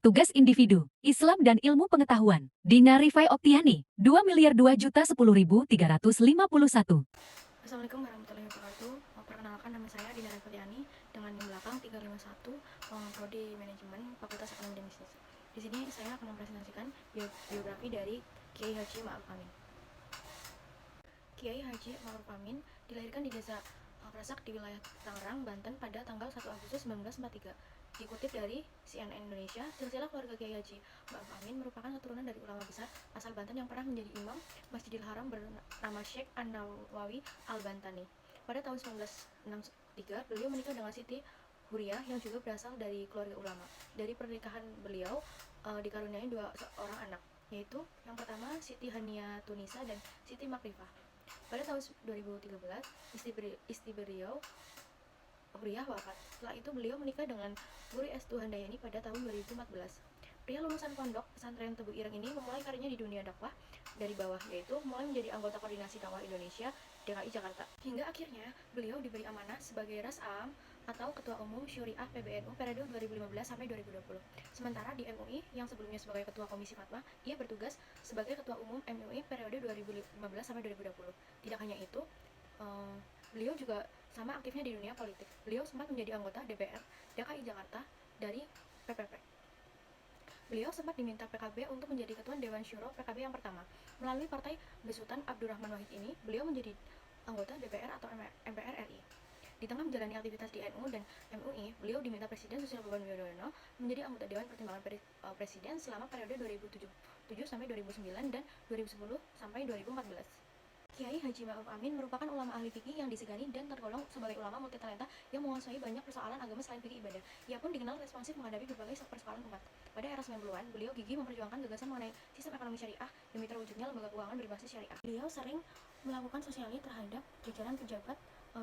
Tugas Individu, Islam dan Ilmu Pengetahuan. Dina Rifai Oktiani, 2.002.351. Assalamualaikum warahmatullahi wabarakatuh. Perkenalkan, nama saya Dina Rifai Oktiani dengan NIM belakang 351, Prodi Manajemen Fakultas Ekonomi dan Bisnis. Di sini saya akan mempresentasikan biografi dari Kiai Haji Ma'ruf Amin. Kiai Haji Ma'ruf Amin dilahirkan di desa Prasak di wilayah Tangerang, Banten pada tanggal 1 Agustus 1943. Dikutip dari CNN Indonesia, silsilah keluarga Kiai Haji Ma'ruf Amin merupakan keturunan dari ulama besar asal Banten yang pernah menjadi imam Masjidil Haram bernama Syekh An-Nawawi Al-Bantani. Pada tahun 1963, beliau menikah dengan Siti Huriyah yang juga berasal dari keluarga ulama. Dari pernikahan beliau dikaruniai dua orang anak, yaitu yang pertama Siti Hania Tunisa dan Siti Makrifah. Pada tahun 2013, istri beliau Huriyah wafat. Setelah itu beliau menikah dengan Guru Estu Handayani pada tahun 2014. Pria lulusan pondok pesantren Tebu Ireng ini memulai karirnya di dunia dakwah dari bawah, yaitu mulai menjadi anggota koordinasi dakwah Indonesia DKI Jakarta. Hingga akhirnya beliau diberi amanah sebagai Ras Am atau Ketua Umum Syuriah PBNU periode 2015 sampai 2020. Sementara di MUI yang sebelumnya sebagai Ketua Komisi Fatwa, ia bertugas sebagai Ketua Umum MUI periode 2015 sampai 2020. Tidak hanya itu, beliau juga sama aktifnya di dunia politik. Beliau sempat menjadi anggota DPR DKI Jakarta dari PPP. Beliau sempat diminta PKB untuk menjadi Ketua Dewan Syuro PKB yang pertama. Melalui Partai Besutan Abdurrahman Wahid ini, beliau menjadi anggota DPR atau MPR RI. Di tengah menjalani aktivitas di NU dan MUI, beliau diminta Presiden Susilo Bambang Yudhoyono menjadi anggota Dewan Pertimbangan Presiden selama periode 2007 sampai 2009 dan 2010 sampai 2014. Kiai Haji Ma'ruf Amin merupakan ulama ahli fikih yang disegani dan tergolong sebagai ulama multitalenta yang menguasai banyak persoalan agama selain fikih ibadah. Ia pun dikenal responsif menghadapi berbagai persoalan umat. Pada era 90-an, beliau gigih memperjuangkan gagasan mengenai sistem ekonomi syariah demi terwujudnya lembaga keuangan berbasis syariah. Beliau sering melakukan sosiali terhadap jajaran pejabat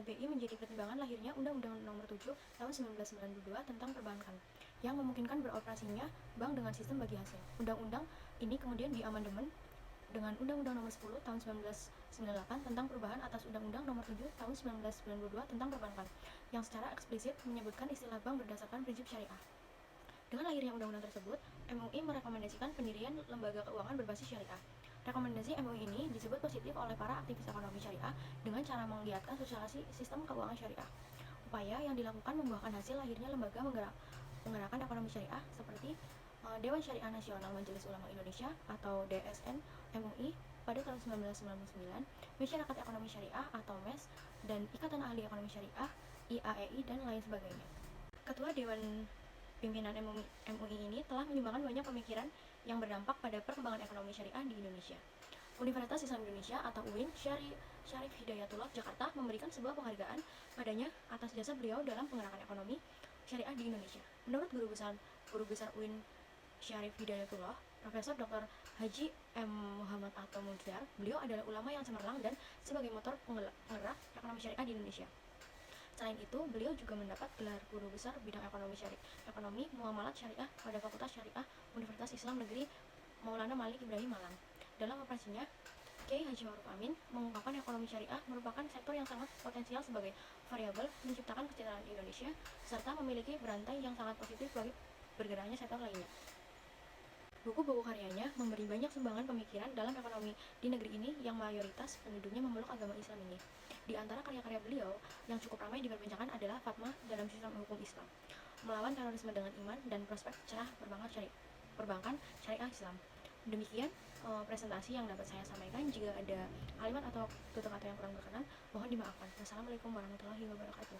BI menjadi pertimbangan lahirnya Undang-Undang Nomor 7 Tahun 1992 tentang perbankan yang memungkinkan beroperasinya bank dengan sistem bagi hasil. Undang-undang ini kemudian diamandemen dengan Undang-Undang Nomor 10 Tahun 1998 tentang perubahan atas Undang-Undang Nomor 7 Tahun 1992 tentang perbankan yang secara eksplisit menyebutkan istilah bank berdasarkan prinsip syariah. Dengan lahirnya undang-undang tersebut, MUI merekomendasikan pendirian lembaga keuangan berbasis syariah. Rekomendasi MUI ini disebut positif oleh para aktivis ekonomi syariah dengan cara menggiatkan sosialisasi sistem keuangan syariah. Upaya yang dilakukan membuahkan hasil lahirnya lembaga menggerakkan ekonomi syariah seperti Dewan Syariah Nasional Majelis Ulama Indonesia atau DSN MUI pada tahun 1999, Masyarakat Ekonomi Syariah atau MES, dan Ikatan Ahli Ekonomi Syariah IAEI dan lain sebagainya. Ketua Dewan Pimpinan MUI ini telah menyumbangkan banyak pemikiran yang berdampak pada perkembangan ekonomi syariah di Indonesia. Universitas Islam Indonesia atau UIN Syarif Hidayatullah Jakarta memberikan sebuah penghargaan padanya atas jasa beliau dalam penggerakan ekonomi syariah di Indonesia. Menurut guru besar UIN Syarif Hidayatullah, Profesor Dr. Haji M. Muhammad Atau Mulyar, beliau adalah ulama yang cemerlang dan sebagai motor penggerak ekonomi syariah di Indonesia. Selain itu, beliau juga mendapat gelar guru besar bidang ekonomi muamalat syariah pada Fakultas Syariah Universitas Islam Negeri Maulana Malik Ibrahim Malang. Dalam operasinya, Kiai Haji Ma'ruf Amin mengungkapkan ekonomi syariah merupakan sektor yang sangat potensial sebagai variabel menciptakan kesejahteraan di Indonesia serta memiliki berantai yang sangat positif bagi bergeraknya sektor lainnya. Buku-buku karyanya memberi banyak sumbangan pemikiran dalam ekonomi di negeri ini yang mayoritas penduduknya memeluk agama Islam ini. Di antara karya-karya beliau yang cukup ramai diperbincangkan adalah Fatma dalam Sistem Hukum Islam, Melawan Terorisme dengan Iman, dan Prospek Cerah Perbankan Syariah Islam. Demikian presentasi yang dapat saya sampaikan. Jika ada kalimat atau tutur kata yang kurang berkenan, mohon dimaafkan. Wassalamualaikum warahmatullahi wabarakatuh.